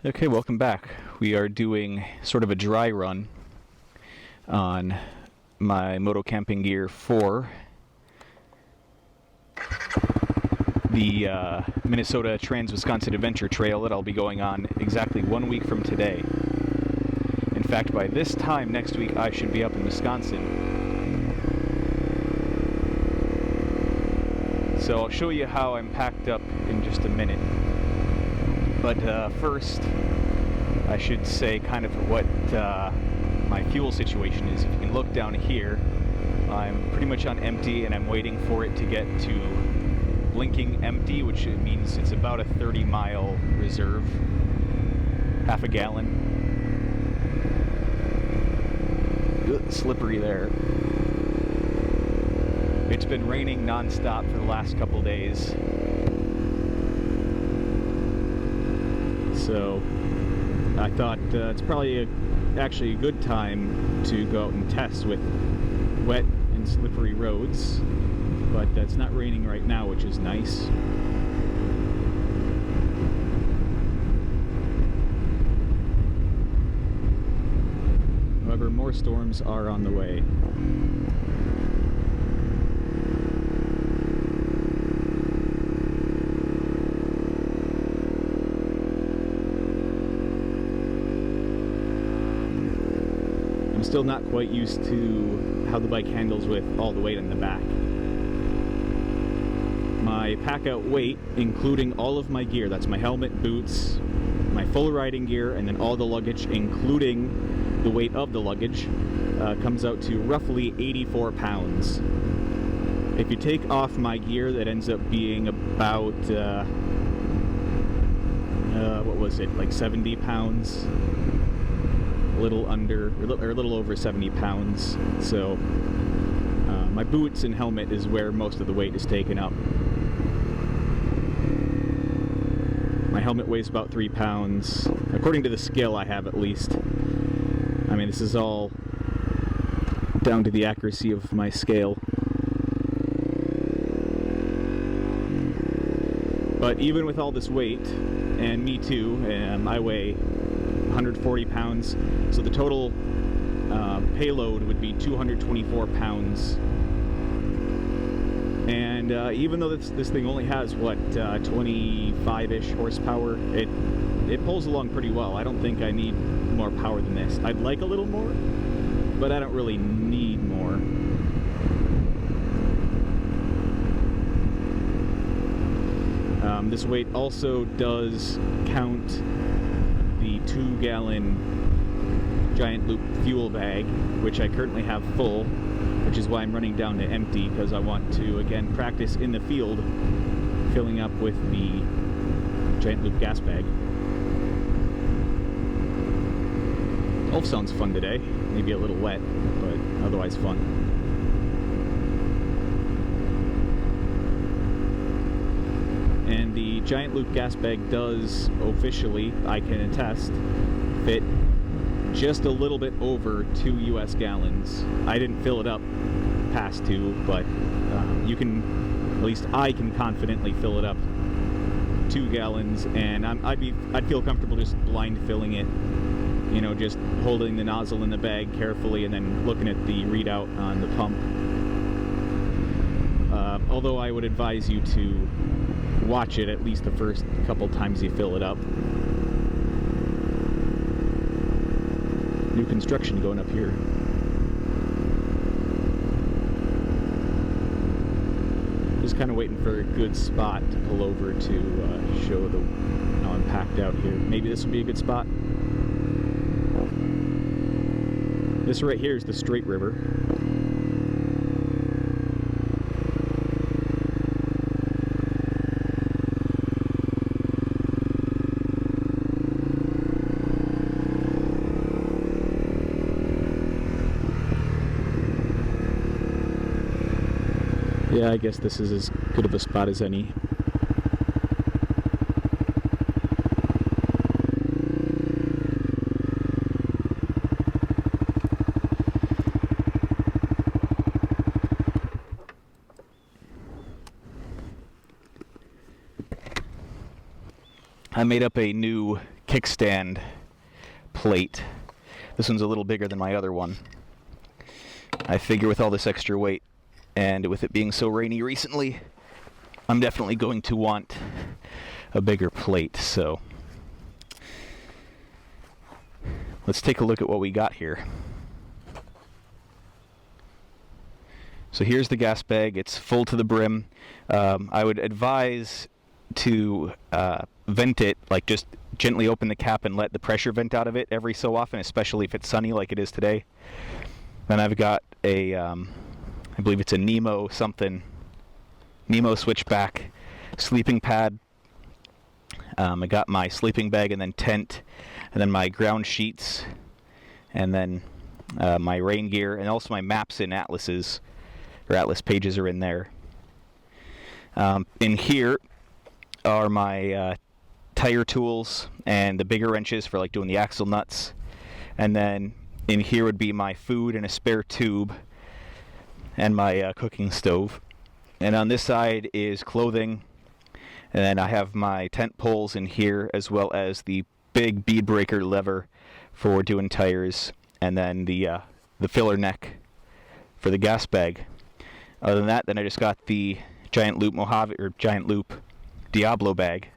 Okay, welcome back. We are doing sort of a dry run on my moto camping gear for the Minnesota Trans-Wisconsin Adventure Trail that I'll be going on exactly 1 week from today. In fact, by this time next week, I should be up in Wisconsin. So I'll show you how I'm packed up in just a minute. But first, I should say kind of what my fuel situation is. If you can look down here, I'm pretty much on empty, and I'm waiting for it to get to blinking empty, which means it's about a 30-mile reserve, half a gallon. Ugh, slippery there. It's been raining non-stop for the last couple days. So I thought it's probably actually a good time to go out and test with wet and slippery roads, but it's not raining right now, which is nice. However, more storms are on the way. I'm still not quite used to how the bike handles with all the weight in the back. My pack-out weight, including all of my gear, that's my helmet, boots, my full riding gear, and then all the luggage, including the weight of the luggage, comes out to roughly 84 pounds. If you take off my gear, that ends up being about, what was it, like 70 pounds? A little under, or a little over 70 pounds. So my boots and helmet is where most of the weight is taken up. My helmet weighs about 3 pounds, according to the scale I have, at least. I mean, this is all down to the accuracy of my scale. But even with all this weight, and me too, I weigh 140 pounds, so the total payload would be 224 pounds. And even though this thing only has, what, 25-ish horsepower, it pulls along pretty well. I don't think I need more power than this. I'd like a little more, but I don't really need more. This weight also does count the 2-gallon giant loop fuel bag, which I currently have full, which is why I'm running down to empty, because I want to again practice in the field filling up with the giant loop gas bag. Golf sounds fun today, maybe a little wet, but otherwise fun. And the giant loop gas bag does officially, I can attest, fit just a little bit over 2 US gallons. I didn't fill it up past 2, but you can, at least I can confidently fill it up 2 gallons, and I'd feel comfortable just blind filling it, you know, just holding the nozzle in the bag carefully and then looking at the readout on the pump. Although I would advise you to watch it at least the first couple times you fill it up. New construction going up here. Just kind of waiting for a good spot to pull over to show how I'm packed out here. Maybe this will be a good spot. This right here is the Straight River. Yeah, I guess this is as good of a spot as any. I made up a new kickstand plate. This one's a little bigger than my other one. I figure with all this extra weight, and with it being so rainy recently, I'm definitely going to want a bigger plate. So let's take a look at what we got here. So here's the gas bag. It's full to the brim. I would advise to vent it, like just gently open the cap and let the pressure vent out of it every so often, especially if it's sunny like it is today. Then I've got a, I believe it's a Nemo switchback sleeping pad. I got my sleeping bag and then tent, and then my ground sheets, and then my rain gear, and also my maps and atlases, or atlas pages are in there. In here are my tire tools and the bigger wrenches for like doing the axle nuts, and then in here would be my food and a spare tube and my cooking stove. And on this side is clothing, and then I have my tent poles in here, as well as the big bead breaker lever for doing tires, and then the filler neck for the gas bag. Other than that, then I just got the giant loop Mojave, or giant loop Diablo bag,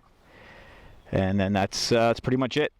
and then that's pretty much it.